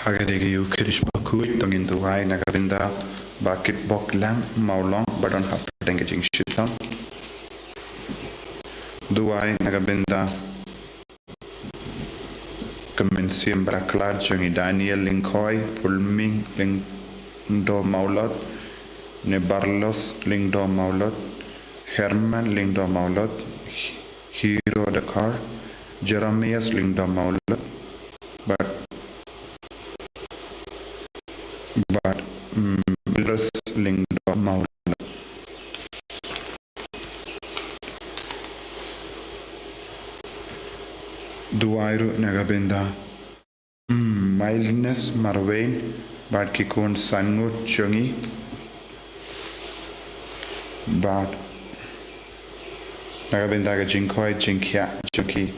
Hagadegi Ukirish Bakhuid, Tongin Duai, Nagabinda, Bakhuid, Mawkhlam, Badon Hap, Dengaging Shitam. Duai, Nagabinda, Commensium Braklar, Jungi Daniel, Linkoi, Pulming, Lingdo Maulot, Nebarlos, Lingdo Maulot, Herman, Lingdo Maulot, Hero the Car, Jeremias, Lingdo Maulot, but Bilders Lingdo Maulot. Duairu Nagabinda, Mildness Marwain, but Kikun Sangut Chungi, but Nagabinda Jinkoi Jinkia Juki.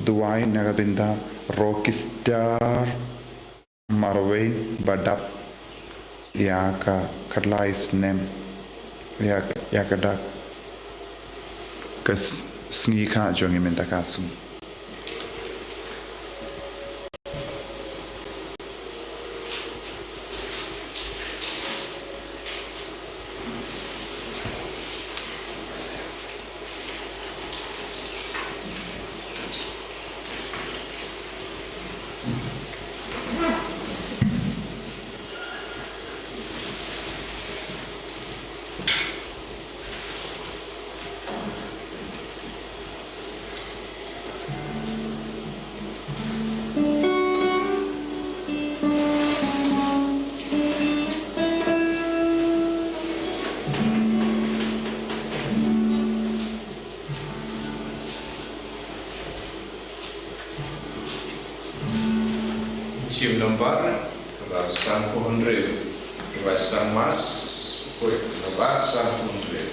Duai Nagabinda Rockistar Marwain Badap Yaka Kadlais name Yakadak Kas Snika Jongi Mentakasum. Museum nomor Rasan Pohonril Rasan Mas Bakhuid Rasan Pohonril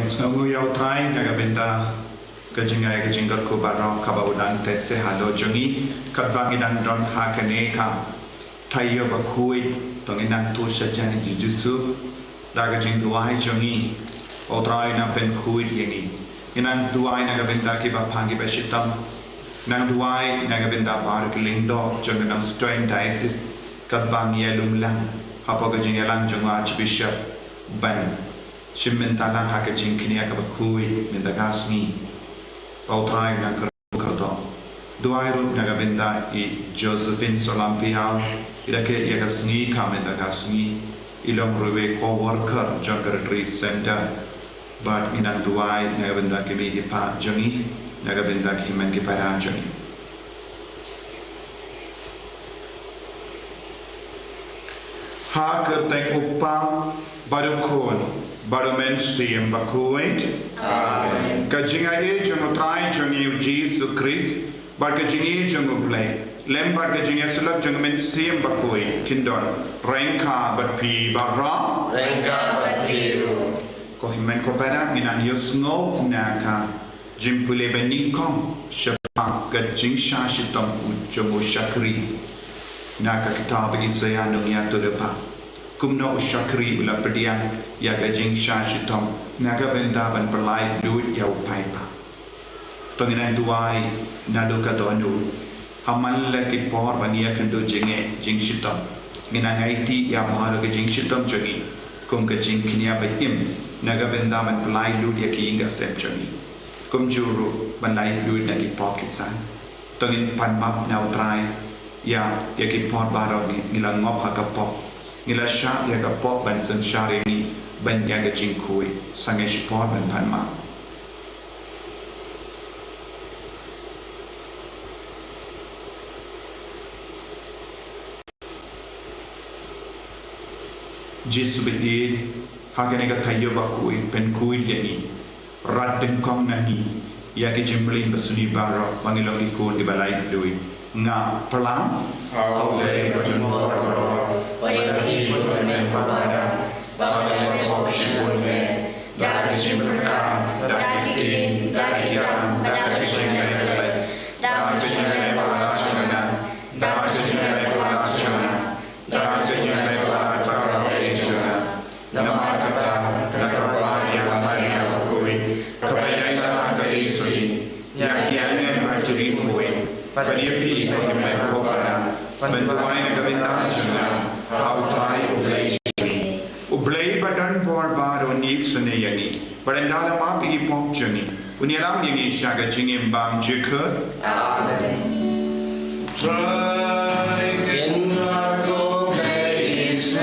Snowmu yau try Nagabinda Gajingai Gajingar Kubarong Kabaudan Tese Halo Jungi Kabangidan Don Hakaneka Tayo Bakhuid Tonginan Tusha Jan Jijusu Dagajing Duai Jungi Otrai na Ben Khuid Yengi Inan Duai Nagabinda Kibapangi Beshitam Nang Duai Nagabinda Barak Lindo Nongstoin Diocese Kabang Yelum Lang Hapogajing Yalang Junga Archbishop Ban Shimentalang Hakajing Kinia Bakhuid Mindagasni Outrai Nakardo Duairu Nagabinda I Josephine Solampiao Irake Yagasni Kamendagasni Ilong Ruwe co-worker Jogaretry Center But Minan Duai Nagabinda Kimi Gipa Jungi Nagabinda Kimen Gipara Jungi Hakertek Upa Barukon Barumensium Bakhuid. Amen. Kajingai jungo try jungi Jesus Christ. Barkajingi jungo play. Lem barkajingi sulak jungo mensium Bakhuid. Kindon. Renka batpi barra. Renka batpiru. Kohimen kopera minan yusno naka. Jimpule benikong. Shapa kajing shashitam jungo shakri. Naka kitab Isaiah nungyatu depa. Kumno ushakri ula pedian ya gajing shashitom Nagabinda ban perlai duit yau paipa. Penginan tuai naluka donu hamal la ki por bania kendo jing shitam nginangai ti ya bahalo ke jing shitam jongi kum ke jing kinia batim naga benda man plai lu dia ki inga sem jongi kum juru ban lai lu na ki por kisan tongin pan map na utrai ya ki por baro ngila ngop ha ka pop ngila sha ya ka pop ban san shari ni ban ya ga jing kui sange shi por ban pan map Jesu bedid hakane ka tayo Bakhuid pen kuid yani rat den kong nani ya ke jembling basuni baro mangilong ikon di balai lui nga perlam Aule berjumpa pada di bulan Ramadan bapa yang sopshipun dari jimberkam dari tim dari kam dari jengai dari jengai balacuna dari jengai balacuna dari jengai balacuna nama kata kekawan yang lainnya Bakhuid kebayang dari istri yang kiannya berjudi Bakhuid pada dia pilih bagaimana berkobaran menduai negara nasional autai ublei badan por baru ni sunayani berendala ma pergi pop jeni unialam yang isyaga jingim bam jekut amen try in go place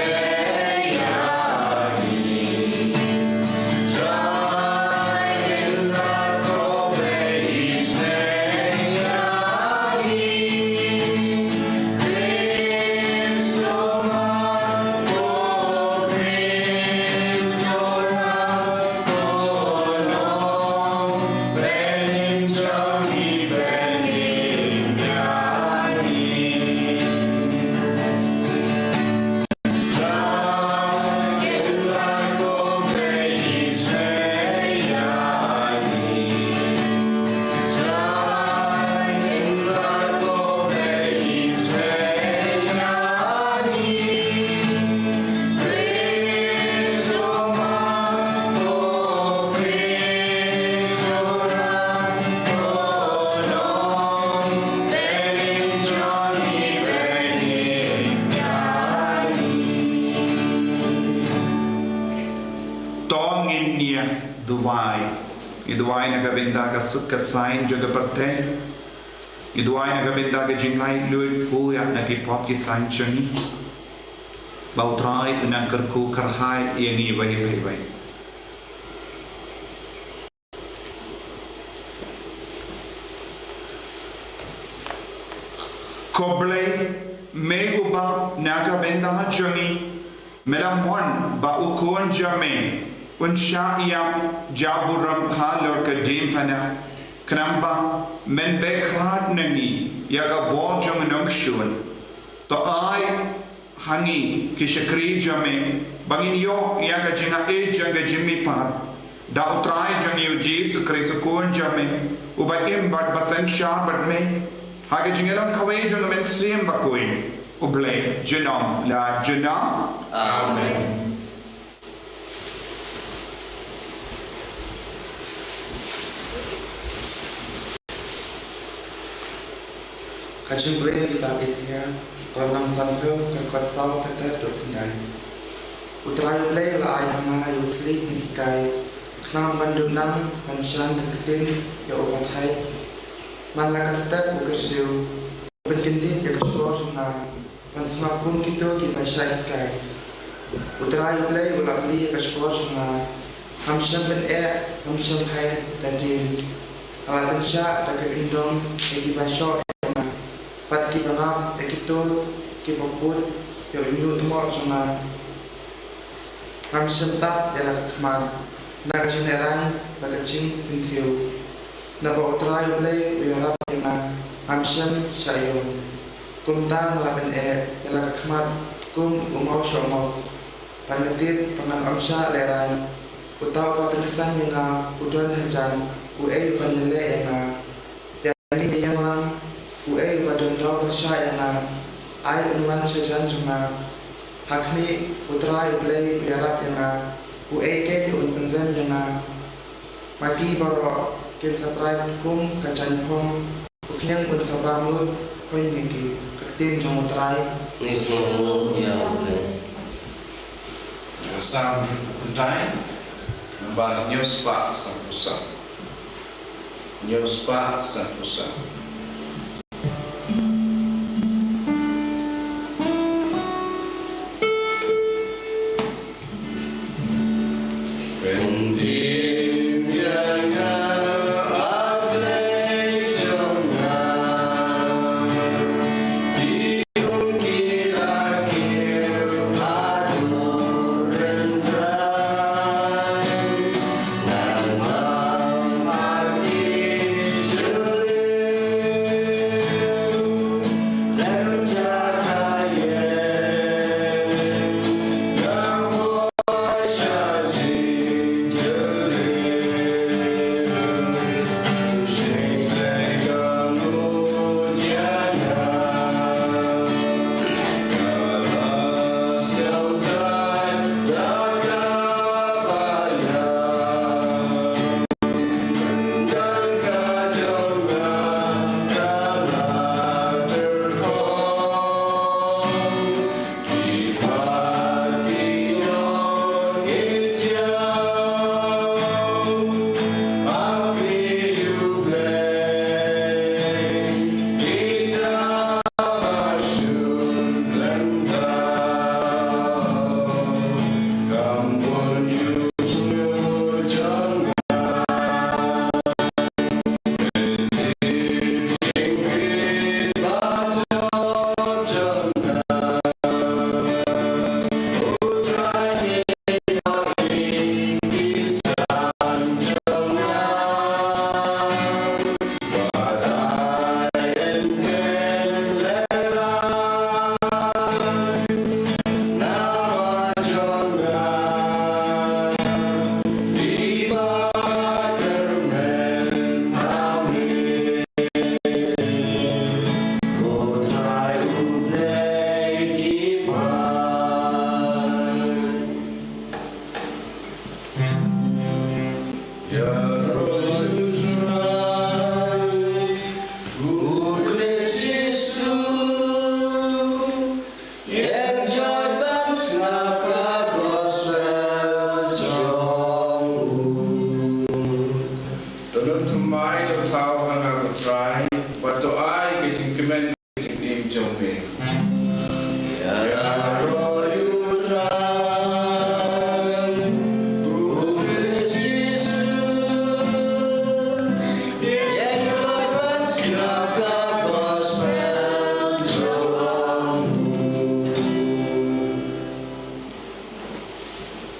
Iduai nagabinda ka sut ka sign jaga parte Iduai nagabinda ka jinglai luit puya nagi pop ki sign chani bautrai na karku karhai yani wahi bhai bhai koblei meguba nagabinda chani melamon ba ukon jame Unsha yang jaburam halor ke dimpana kenapa men bekrat nani yaga bojong nongstoin to ai hangi kishakri jame bangin yo yaga jinga jaga jimmi pat da utrai jani Jesu Kristo kon jame ubaim bat basan sha bat me haga jingalam khawai jang men sim Bakhuid ublay jenom la jenam amen Kacang boleh kita isinya kalau sampai kerkot sawah tetap berpindah. Uterai boleh lah ayam ayam utlik nikai. Kenal bandung nang pancan ketin ya obat hai. Malah kastet bukersiu. Bergendin ya kesuruh sana. Pansmakun kita kita syaikai. Uterai boleh ulah beli ya kesuruh sana. Hamsyam hamsyam hai tadi. Alat pensya tak keindong bagi basok. Pat ki bangap ekito ki baput yo inyo tumo sona ham sentap ya khamar na generang bagaching pintiu na ba utrai play yo rap na ham sem sayo kumtang laben ya khamar kum umau shomo panitip panang amsa leran utaw pa pinisan nga udon hajan uay panile na yani yang lang uai badan dau percaya na ai unwan sejan cuma hakni utrai play biarap yang uai ke unpendran yang maki baro kin subscribe kum kacan pom Yang pun sabangun kau ini ketim jong terai. Nismo ya boleh. Sam Dai Mbak Nyospa Sapusa Nyospa Sapusa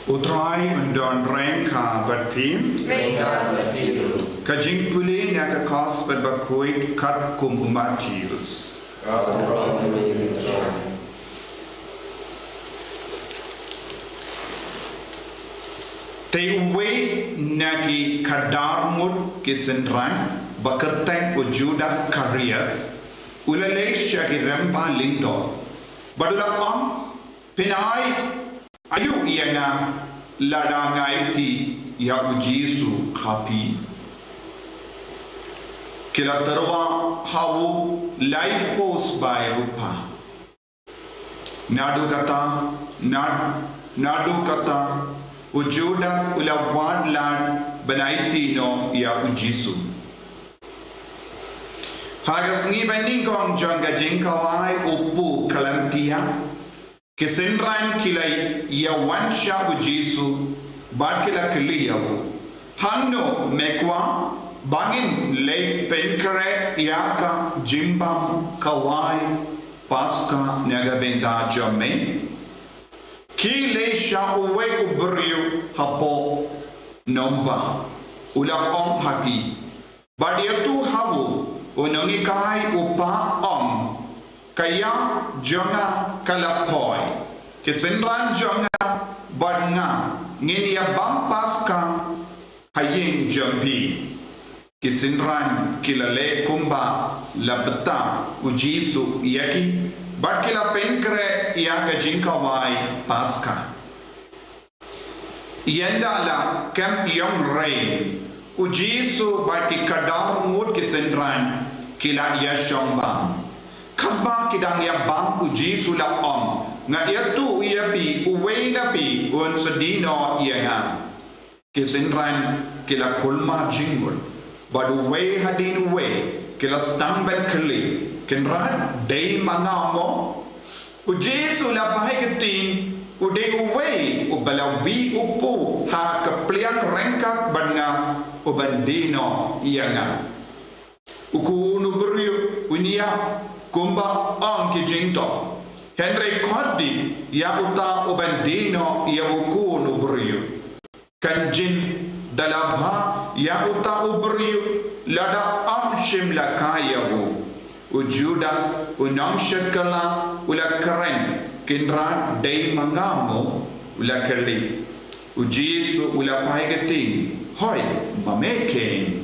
Utrai mendon rengka berpim kajing puli naga kos ber Bakhuid kat kumbumat jius te uwe nagi kadarmut kisendran bakerteng ujudas karya ulale syagi rempa lindo badula am pinai ayu iana ladangai ti ya ujisu khapi kila terwa hawu lai pos by rupa nadu kata ujudas ulawad lad banaiti no ya ujisu hagas ngi bending kong jonga jingkawai upu kalantia Kesenran kilai ya wansha ujisu bad kila kiliyabu hangno mekwa bangin lake penkare yaka jimbam kawai paska nagabenda jame ki le sha uwe ubriu hapo nomba ula om haki badiatu havu unongikai upa om kaya jonga kalapoi kesenran jonga badnga nginia bampaska hayeng jampi kesenran kilale kumba labta ujisu yaki bakila penkre yaga jinkawai paska yendala kem yom rei ujisu baki kadar mut kesenran kila ia syong bang. Kaba kidang ia bang uji sula om. Nga ia tu ia pi uwei na pi un sedino ia nga. Kisinran kila kulma jingul. Badu wei hadin wei kila stambet keli. Kinran day mga mo. Uji sula pahay ketin. Uday uwei ubala vi upu ha kepliang rengkat banga ubandino ia nga. Uku nuberiu unia kumba ang kijinto. Henry Kordi ya uta ubandino ya uku nuberiu. Kanjin dalabha ya uta uberiu lada amshim lakayahu. Ujudas unang syakala ula keren kinran day mangamo ula kali. Ujisu ula paigating hoy mameken.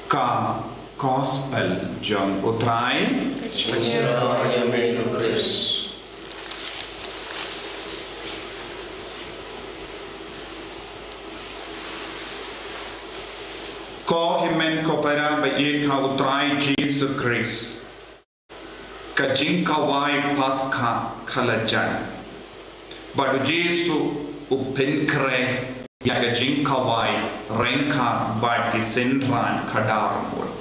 Ka gospel jom utrai Percaya yang menu Kris. ko himen ko para bayin ka utrai Jesus Christ ka jing kawai paska kalajan badu Jesu upen kre ya ka jing kawai renka badi senran kadarmul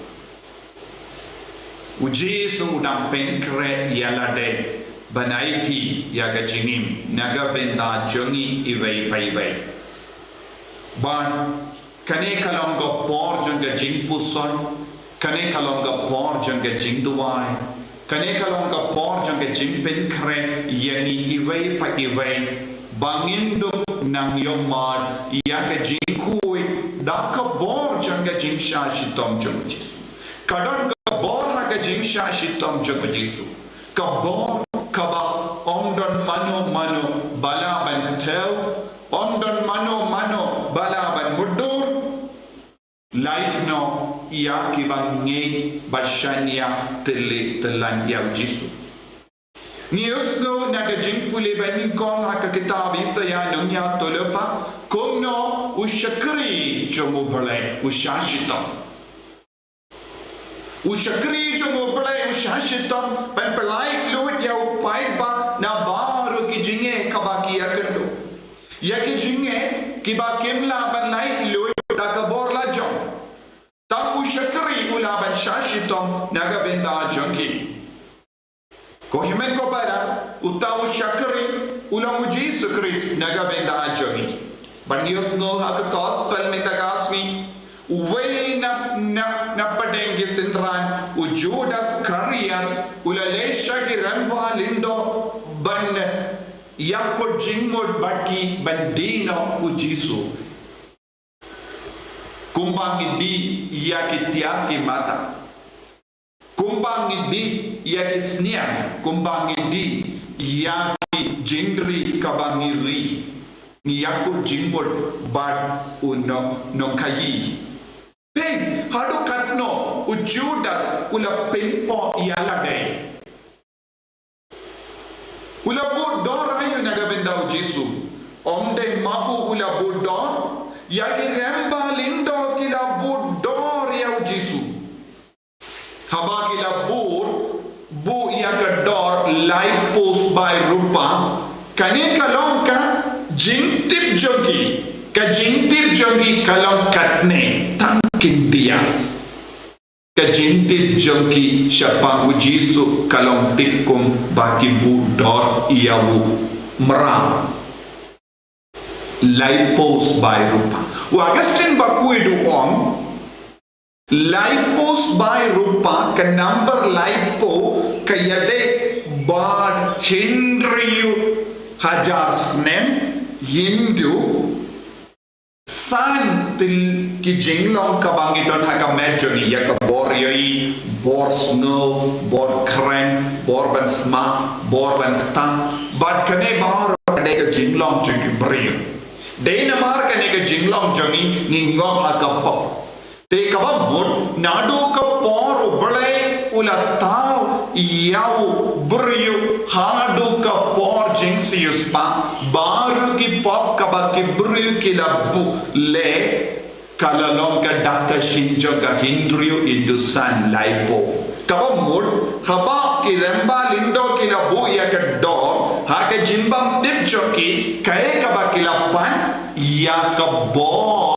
Jesu udang pen kre yalade banaiti ya ka jingim naga benda jongi iwei paiwei ban kane kalonga por janga jingpuson kane kalonga por janga jingduai kane kalonga por janga jingpen kre yani iwei pa iwei bangindo nang yomad ya ka jingkui da ka bor janga jingsha shitom jung Jesu kadon ka bor ha ka jingsha shitom jung Jesu ka bor ka ba omdon mano balaban tel omdon mano balaban mudur lain no ia kibange bashania tele telan ya Jesu niusno naga jingpule bani kong haka kitab Isaya nungya tolepa komno ushakri jomo bale ushashitam ushashitam ban pelai lut ya upai ba na baru ki jinge kabaki yakendo ya ki jinge kibakimla ban lai lut takabor la jom tak ushakri ulaban shashitam naga benda jonki ko himen ko para utaw ushakri ulang Jesus Christ naga benda jonki bandios no haka gospel metagasmi way na padenge sinran ujudas kariyat ulalesha ki ramba lindo ban yakko jingod baki bandino ujisu kumbang di yaki tiaki mata kumbang di yaki sniang kumbang di yaki jindri kabangiri yakko jingod bad uno nongkayi Peng, hadu katno, ujudas, ula penpo iala day. Ula budor ayo nagabenda u Jesu. Omde mahu ula budor, yagi remba lindo kila budor ya u Jesu. Haba kila bu yaga dor light post by rupa, kane kalongka jingtip jogi. Kajintip jogi kalong katne tangkin dia kajintip jogi siapa ujisu kalong tikum bagi budor iyawu merang laipos by rupa wagastin Bakhuid om laipos by rupa ke number laipo kayade bad hindriyu hajar snem hindu san til ki jinglong kabangi don haka medjoni ya ka bor yoi bor snow bor kren bor ban sma bor ban tang bad kane bar de ka jinglong jingi brio de na mar kane ka jinglong jongi ningom haka pop te ka ba mud nadu ka por ubale ula taw yau brio hadu ka por jinsius pa baru ki pop kaba ki bru ki labu le kalalong ka daka shinjo ka hindriu indusan laipo kaba mud haba ki remba lindo ki labu ya ka do ha ka jimbam tip choki kae kaba ki lapan ya ka bo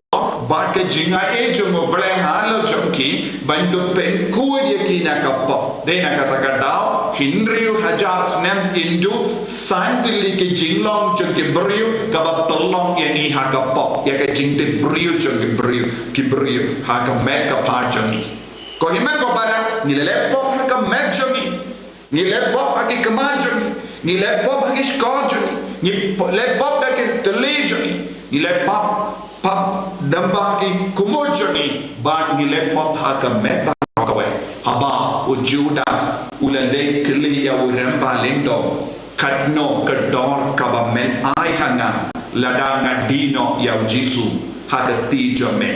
bat ka jinga e jongo ble halo choki bandu pen kuid ya ki na ka pop de na ka dao hindriu hajar snem indu sandili ke jinglong choki brio kaba tolong ya ni ha ka pop ya ka jingte brio choki brio ki brio ha ka me ka pa jongi ko himen ko bara ni le pop ha ka me jongi ni le pop ha ki kama jongi ni le pop ha ki skor jongi ni le pop da ki tele jongi ni le pop damba ki kumur jongi but ni le pop ha ka me ba ka we haba o judas ulale kli ya uramba lindo katno kador kaba men ai hanga ladanga dino ya jisu haga ti jome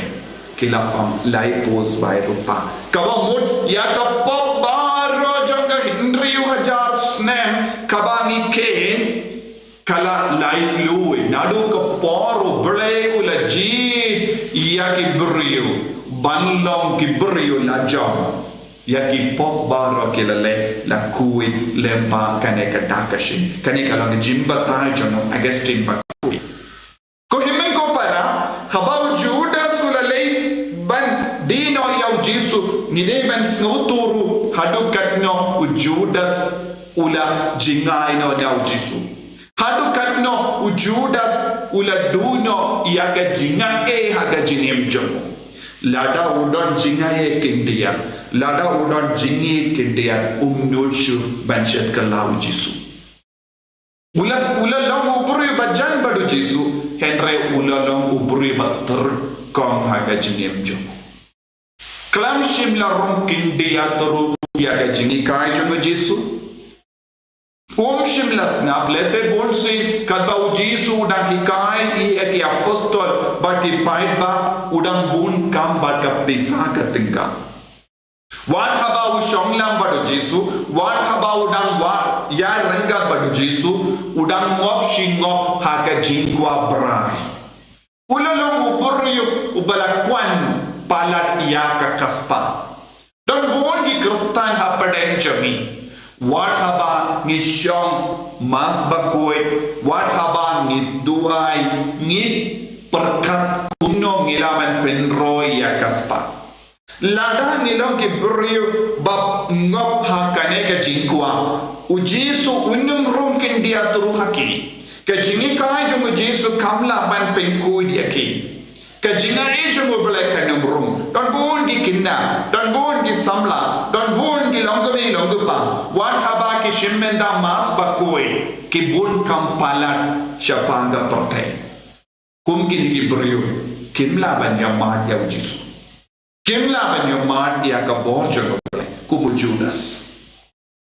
kila pam lai pos by rupa kaba mud ya ka pop baro jonga hindriu hajar snem kaba ni ken kala lai lui nadu ka poro ble ula ji ya ki brio banlong ki brio la jom ya ki pop baro ki la kui lempa kane ka dakashin kane ka lang jimba ta jono agestin pa kui ko himen ko para habau judas ulale ban dino yaw jisu ni de ban snuturu hadu katno u judas ula jingai no yaw jisu hadu katno u judas ula duno ya ka jinga e haga jinim jomo lada udon jinga e kindia lada udon jingi kindia nulshu banshet kalau jisu ula long uburi bajan badu jisu henre ula long uburi batur kom haga jinim jomo klam shimla rom kindia toru ya ga jingi kai jomo jisu shimla snap lese bonsi kadba ujisu udang hikai i eki apostol but i paitba udang bun kam but ka pisa ka tingka wan haba u shonglam badu jisu wan haba udang wa ya ranga badu jisu udang ngop shingop haka jingwa brai ulalong uburyu ubalakwan palat ya ka kaspa don bun ki kristan hapaden jami wat haba ngi shong mas Bakhuid wat haba ngi duai ngi perkat kuno ngilaman penroy ya kaspa lada nilong ki brio bab ngop hakane ka jingkwa ujisu unum rum kin dia turu haki ka jingi kai jong ujisu kamla ban penkuid yaki ka jinga e jong bele kanum rum don bun gi kinna don bun gi samla don bun gi longgomi longgupa wat haba ki shimmenda mas Bakhuid ki bun kampalat syapanga pertai kumkin ki brio kimla ban ya mat ya ujisu kimla ban ya mat ya ka borjo kubu judas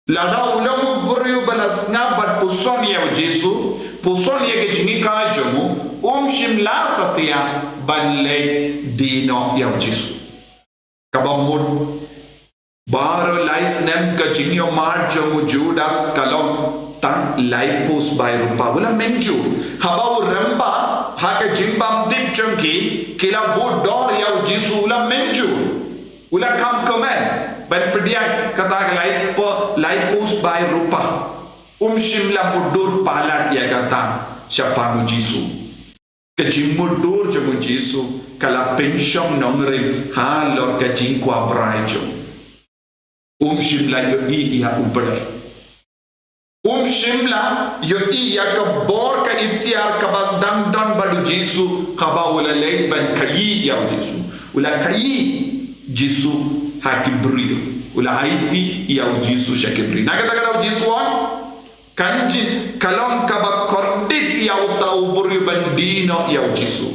lada ulam brio balas ngabat puson ya ujisu puson ya ke jingi ka jomu shimla satya banle dino ya ujisu kabamud baro lais nem ka jingi mat jomu judas kalom tan laipus by rupa wala menju habau ramba haka jimbam dip chunki kila bo dor ya jisu ula menju ula kam komen ban pediak kata laipus by rupa shimla budur palat ya kata siapa jisu ke jimudur jamu jisu kala pension nongre halor ke jingkwa braijo shimla yo i ya ubadar shimla yo i ya ka bor ka ibtiar ka bandam dan badu jisu kaba wala lay ban kayi ya jisu wala kayi jisu hakibri wala haiti ya jisu shakibri naga daga jisu on kanji kalom kaba kordit ya utau buri bandino ya jisu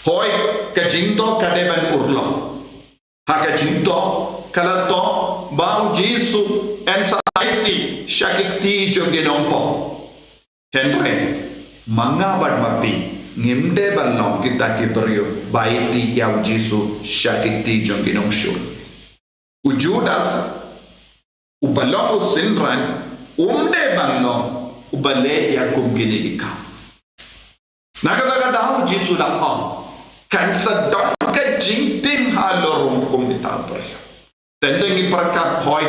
hoy ka jinto kadeban urlo haka jinto kalato ba jisu en saiti shakikti jongenompo henre mangabad mapi ngimde balong kita kibrio baiti ya jisu shakikti jongenomshu ujudas ubalong usinran umde balong ubale ya kum gini ika naga dahu Yesu la kan sedang ke jingtim halorum kum itabre tendengi perkat hoi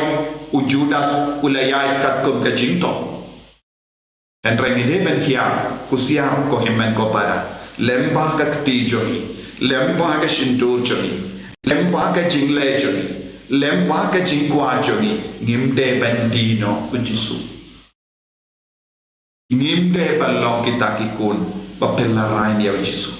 ujudas ulayai kat kum ke jingto dan rengi deben kia kusiam ko himen ko para lembah ke ketijoni lembah ke shintur joni lembah ke jingle joni lembah ke jingkwa joni ngimde bendino ujisu ngimde balong kita kikun bapelarain ya ujisu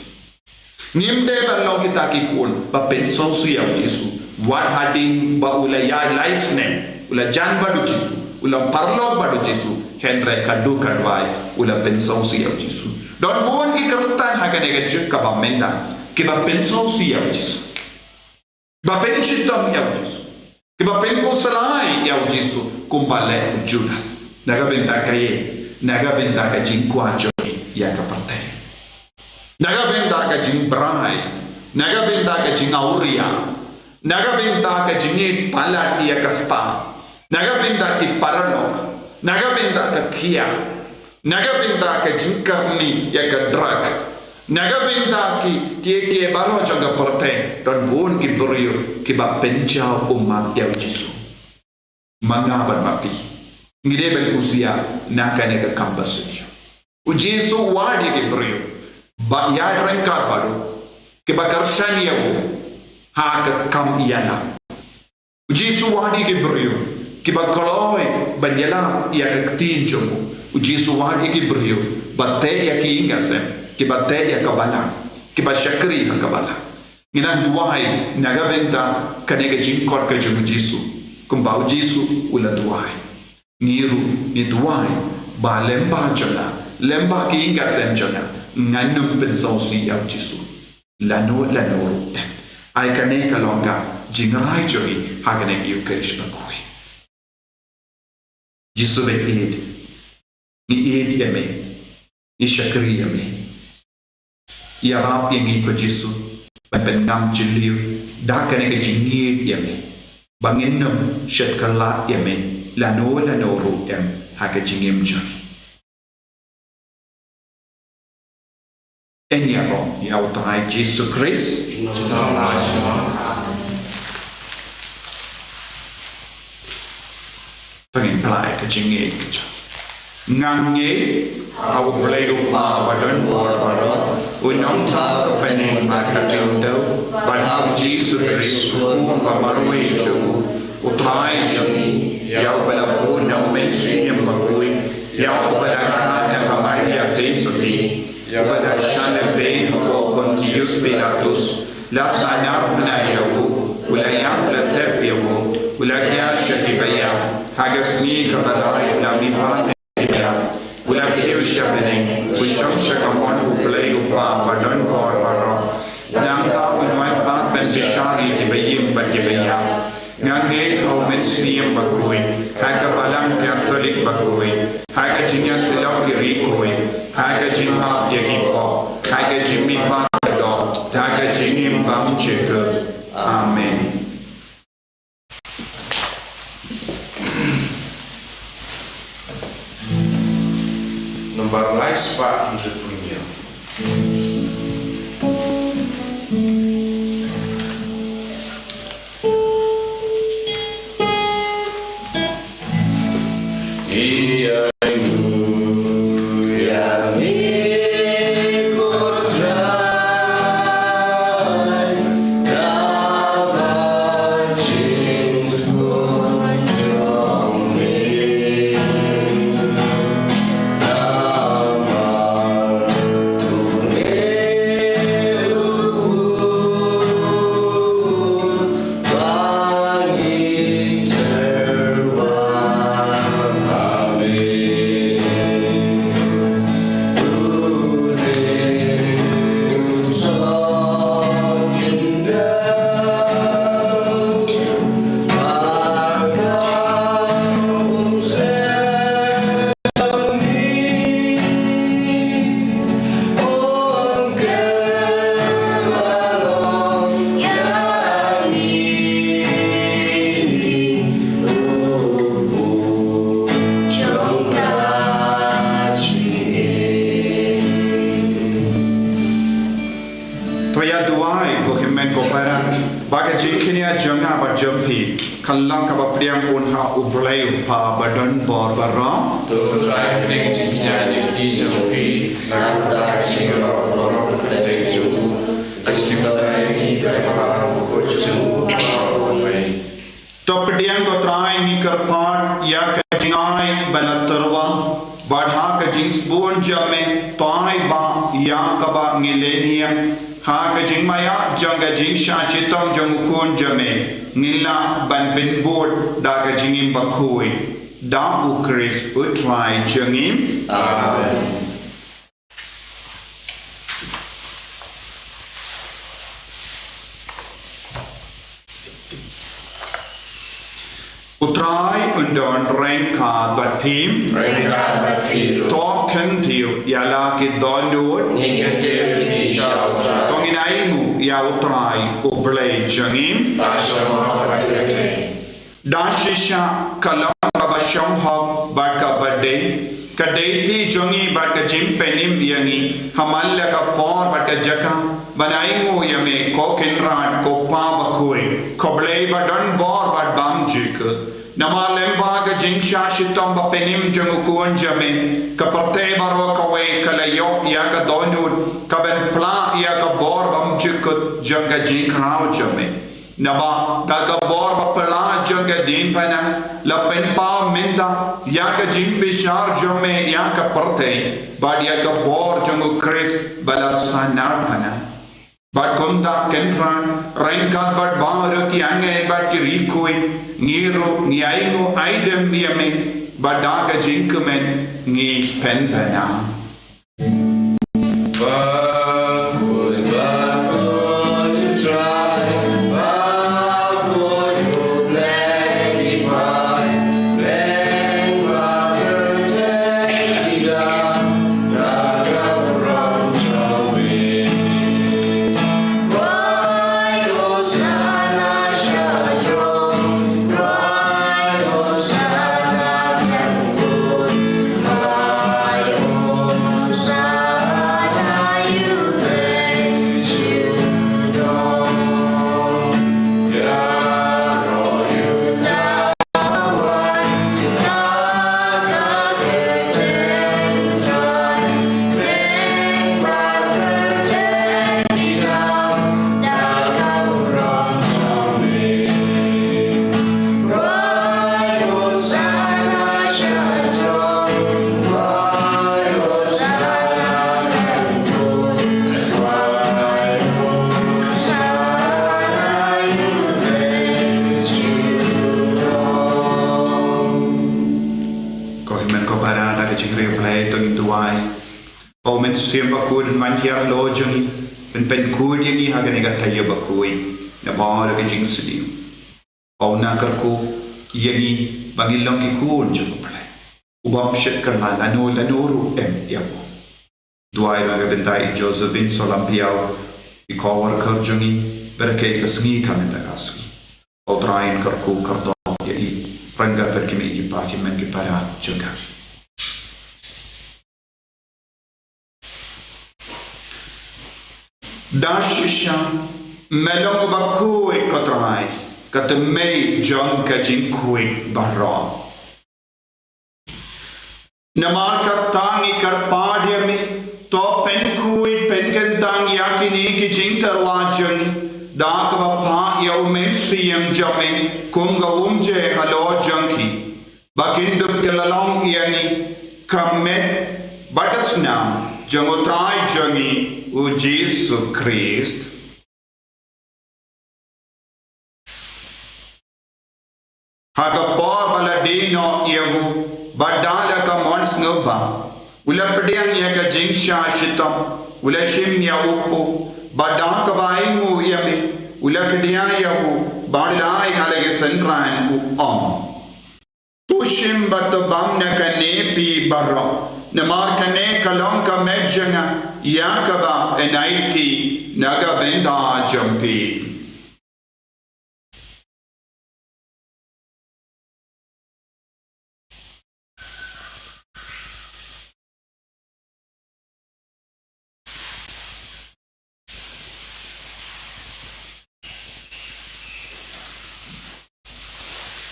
ngimde balong kita kikun bapensosu ya ujisu wat hadin ba ulaya laisne ula jan badu jisu ula parlog badu jisu henre kadu kadwai ula pensosu ya ujisu don buon ki kristan hagane ga juk ka bamenda ki ba pensosu ya ujisu ba penchitom ya ujisu ki ba penkosalai ya ujisu kumbale ujudas naga benda kaye naga benda ka jinkwa joni ya ka parte naga benda ka jimbrai naga benda ka jingauria naga benda ka jingi pala dia kaspa naga benda ki paralog naga benda ka kia naga benda ka jingkarni ya ka drug naga benda ki baro jaga parte don bon ki brio ki ba penjau umat ya Yesu mangaban mapi ngide bel usia nakane ka kambasuni u Yesu wadi ki brio ba ya renkar badu ki ba karshani ya haka kam iyana Yesu wadi ke brio ki ba koloi banyala ya ka tinjomu Yesu wadi ke brio batte ya ki ingase ki batte ya ka bala ki ba shakri ha ka bala ina duai naga benta kanega jinkor ka jumu Yesu kum ba Yesu ula duai niru ni duai ba lemba jona lemba ki ingase jona nganum pensosi ya Yesu lano ai kane kalonga jingrai joi hagane Eucharist Bakhuid Yesu be ni yame ni shakri yame ya rap yangi ko Yesu ben ngam jiliu da kane ke jingi yame banginum shetkala yame lano ru yam haga jingim joi Eniago ya utai Yesu Christ Pagin plai ka jingi ka ngange au play pa badan bor baro unong ta ka pening makatindo but how Yesu Christ pa marui chu utai jami ya bala po na mensi ang Bakhuid ya bala ka na pamaya peso ya pada shana be ho Pontius Pilatus la sanar panayahu ulayam la tabiyahu ulakya shahibaya hagasmi kabadai la mipan ya ulakya shabene usham shakamon uplay upa padon por paro nangka unwai pat ben bishari kibayim bagibaya ngange ho mensiam Bakhuid hagabalang Catholic Bakhuid haga jinya silaw kirikoy haga jimma yagipo haga jimmi pa do haga jingim bam cheke amen Nomor lais Pak Andre punya Toya duai ko himen ko para baga jinkinia janga ba jumpi kallang ka ba priang kun ha ublay pa badon bor barra to try to take teacher pi nanda singro no protect you justify ni para ko chu way to pediang ko try ni karpat ya ka jingai balatarwa badha ka jings bon jame toai ba ya ka ba ngilenia ha ka jing maya janga jing shashitam jang kun jame nila ban bin board da ka jingim Bakhuid da ukris utrai jangim amen utrai undon rengka bat pim Rengka bat pim token tiu yala ki donut Negative di shautra tongin aingu ya utrai ublay jangim Tasama patrete dashisha kalam babasham hok barka birthday kadeti jongi barka jim penim yangi hamalla ka por barka jaka banaingu yame ko kinran ko pa Bakhuid koblay badon bor bad bam jik namalem baga jingsha shitam ba penim jongu kun jame kaparte baro kawe kalayo ya ka donut kaben pla ya ka bor bam jik janga jinkrao jame Naba daga bor bapala janga din pana la pen pa minda ya ka jim bishar jome ya ka parte bad ya ka bor jangu Chris bala sanar pana bad kunda kentran rengkat bad bangaro ki ange bad ki rikoi ngiro ni aingo aidem yame bad daga jinkumen ngi pen pana Siam Bakhuid man hier lo jungi pen kud yangi hagane ga tayya Bakhuid na bar ga jing sidi au na karko yangi bangilong ki kun jungu pale ubam shit karla lanoru em yabo duai ga bendai Josephine solampiao I kawar kar jungi berke kasngi kamenta kasngi au drain karko kardo yai ranga perkimi I paki men ki para junga Dashisha melong Bakhuid katrai kat mei jong ka jinkui barra namar ka tangi kar padya me to pen kui pen kan tang yakini ki jing tarwa jong dak ba pha yau men siyam jame kum ga umje halo jongki bakindu kelalong yani kamet batasnam jangotrai jangi O Jesus Christ Haga por baladino yevu badala ka mons ngba ula pediang ya ka jingsha shitam ula shim ya upu badang ka baingu yame ula kedia yavu badlai halage senran u tushim bat bam na ka ne pi barra namar ka ne kalam ka mejanga Yakaba enaiti naga benda jampi.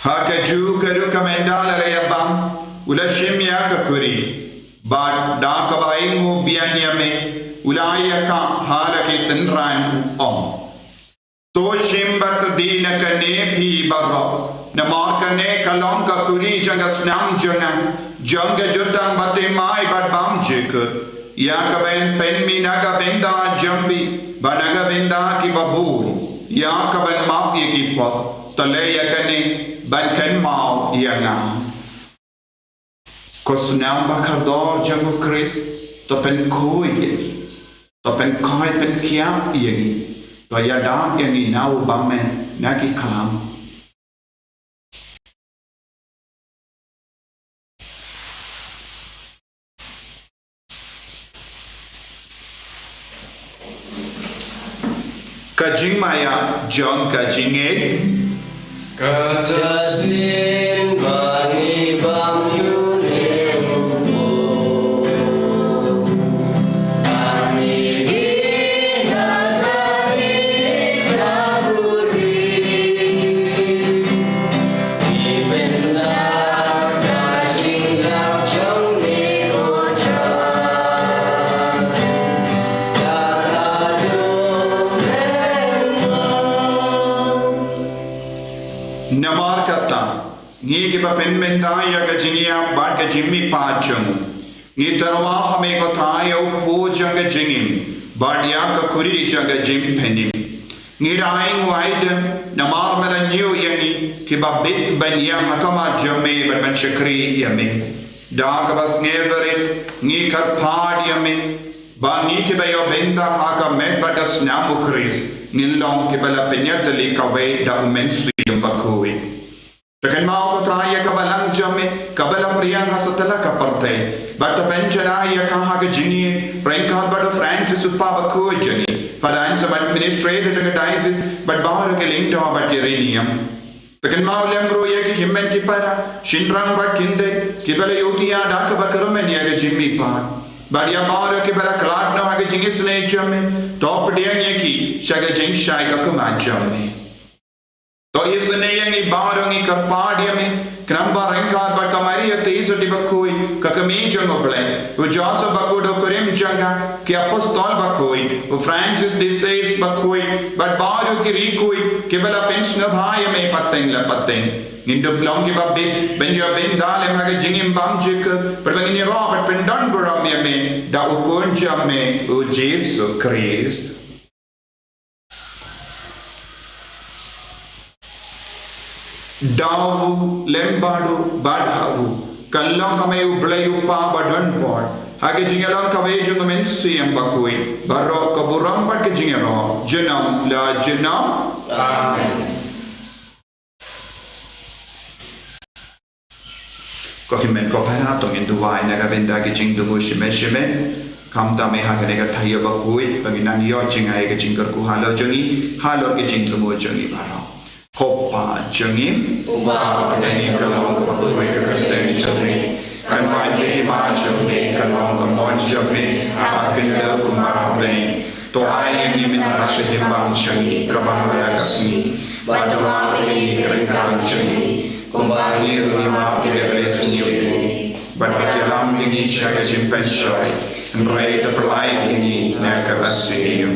Hakaju karu kamendala layabam ulashim ya kakuri but dakabai mu bianyame ulaya ka halaki senran to shimbat dina kane phi barro namar kane kalong kakuri janga snam janga jutang bate mai bat bam jikut ya kaben pen minaga benda jambi banaga benda ki babul ya kaben map ye ki pot tale ya kane ban kan mau yang Kosnam bakador jamu Chris to pen koi to pen koi pen kiam yang to yada yang nau bamen naki kalam Kajing maya John kajing Katasin bani bam yunemu Ani dina kari kakuri Ibenda kajing yap jong ni kochan Kakadung Namar kata, ni kita penmenta ya kejingia bad kejimi pacung. Ni terwa hame ko trayo pujang kejingim, bad ya kakuri jaga jim penim. Ni raing waidem namar melanyu yani kiba bit ban ya hakama jame bad ban shakri yame. Da kabas ngeverit ni karpad yame. Ba ni kiba yo benda haka med badas namukris. Nilong kibala penyatali kawe da umensi yung Bakhuid. Takan mau ko traya kabalang jame kabalang riang hasatala kaparte. Bata penjaraya kahaga jini rengkal bata Francis upa Bakhuid jani. Padaan sa administrator ng diocese but bahar ke lingdo bat kiriniam. Takan mau lembro ye ki himmen ki para shinrang bat kinde kibala yotiya da ka bakarumen ye jimmi pa. Badia Mara Kibara Klat no Haga Jingis Jame, Top Dianyaki, Shaga Jing Shai Kakuma Jame. To is the Nayangi Barangi Karpadiami, Kramba Renkar Bakamaria Tesa Bakhuid, Kakami Jangoble, Ujasa Bakudo Kurim Janga, Kiapostol Bakhuid, U Francis Desays Bakhuid, but Baru Kirikui, Kibala Pension of Hayame Pateng La Pateng. Nindo blongi babbe ben yo ben dale maga jingim bam jik per bangini Robert pendan buram yame da ukon jamme o Jesu Christ dawu lembadu badhawu kallang kame ublayu pa badon por hage jingalong kame jungumen siyam Bakhuid barro kaburam bat ke jingero junam la junam amen Kokimen koperato in Dubai nagabenda ke jing dubu shime kamta me hagane ka thayo Bakhuid paginan yo jing ay ke jing ku halo jongi halo ke jing dubu jongi baro kopa jongi Uba Nani kalong Bakhuid ka Kristen jongi kan mai ke ma jongi kalong ka mon jongi akin da kumarabe to ay ni min rashe jimbang jongi ka bahara kasni batwa ni krenkan jongi Kumbani rumah pilih resmi, berjalan ini saya simpan soy, mereka perlahan ini nak kasih.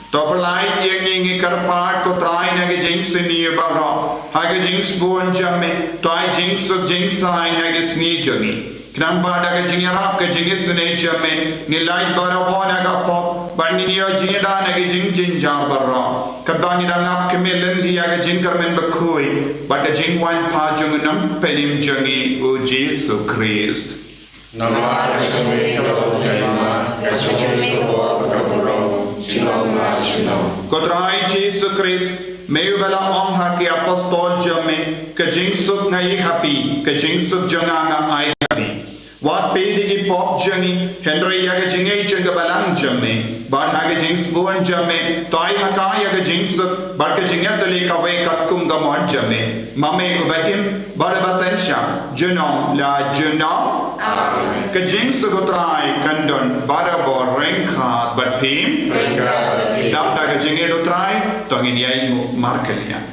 Topperlain yang ingin karpar ko try nage jinx ni barro hage jinx bon jamme toy jinx of jinx sign hage sni jogi knamba daga jingarap ke jingis ne jamme ni light barro bona ga pop bani ni jingda nage jing jinjar barro kadani da ngap ke melendi hage jinkar men Bakhuid but the jing wan pa jungnam penim jogi o Jesus Christ Nama Yesus kalau kema kacau ko kapuro Shalom, shalom. Kotrai Jesus Christ, meio bela honra que apostol jame, que jing suk ngai happy, que jing suk janganga ai happy. Wat pedi ki pop jangi, Henry yaga jingai janga balang jame, but haga jing spoon jame, toy haka yaga jing suk, but ke jingat le kawe katkum gamon jame, mame ubaim, barabasensha, junom la junom. Ke jing suk kotrai kandon barabor rengkhat but pim. Dap daga jingai do trai, tongin yai markelia.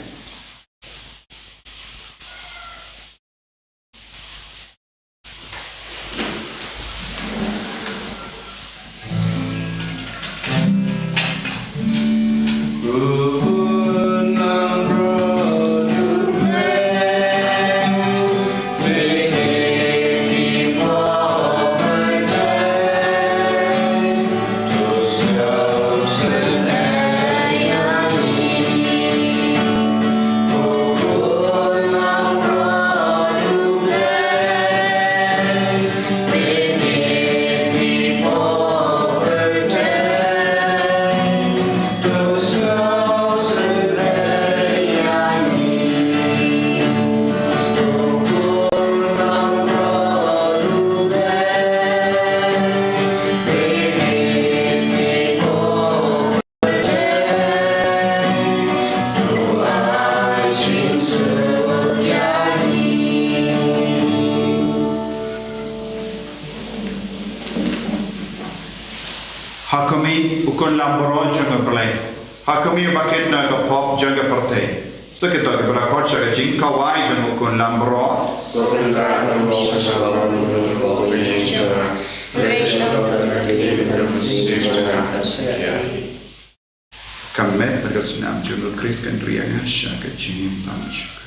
kun lambro jang play hakami bakit na ka pop jang partay sakit ka bra kort sa jing ka wai jang kun lambro kamet nagasnam jang Chris kan riang sha ka jing lamch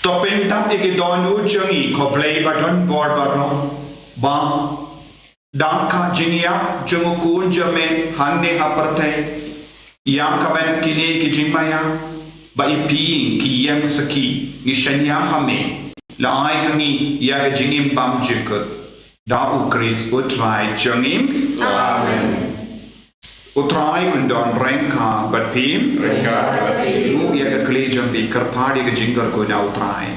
Topeng iki donu chungi ko play button board barno ba dangka jinia jungu kun jame hanne aparte Yang kaban kini kijimaya ba ipi ki yang saki ni shanya hame la ai hangi ya jingim bam jikut da ukris utrai jangim Amen. utrai undon rengka bat pim mu ya ka klejam bi karpadi ka jingar ko na utrai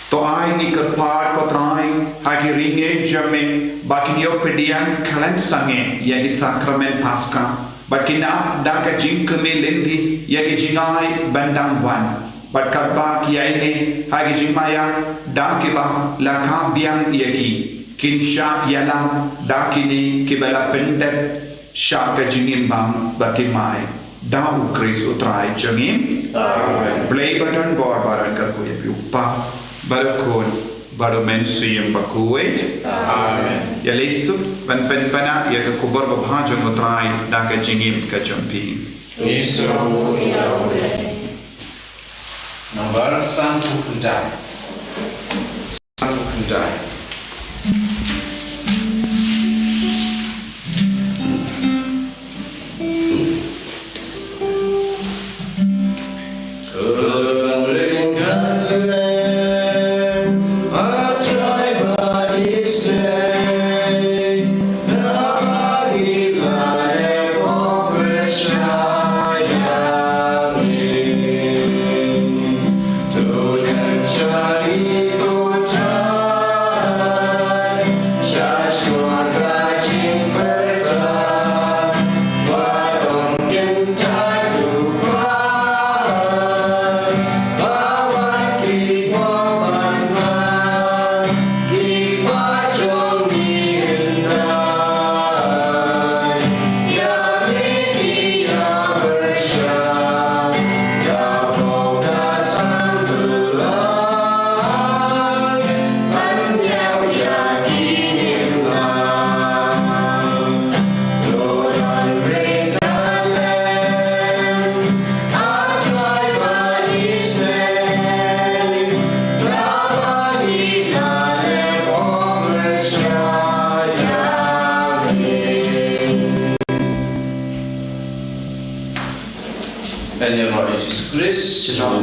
to ai ni karpad ko trai hagi ringe jame bakinyo pedian kalam sange ya ki sakrament paska but kina daka jinkame lendi yagi jingai bandang wan but karba kiaine hagi jingmaya dake ba la biang yagi kinsha yalam dakini kibala pendet shaka jingim bam batimai da ukris utrai jangim amen play button bor baran karko yapi upa barakon baru mensiam Bakhuid amen ya lesu ban penpana ya ke kubar babhajung utrai da ka jingim ka jampi Isu ya boleh. Nomor 1 kendai. 1 kendai. Dan yang Lord Jesus Christ, Shalom.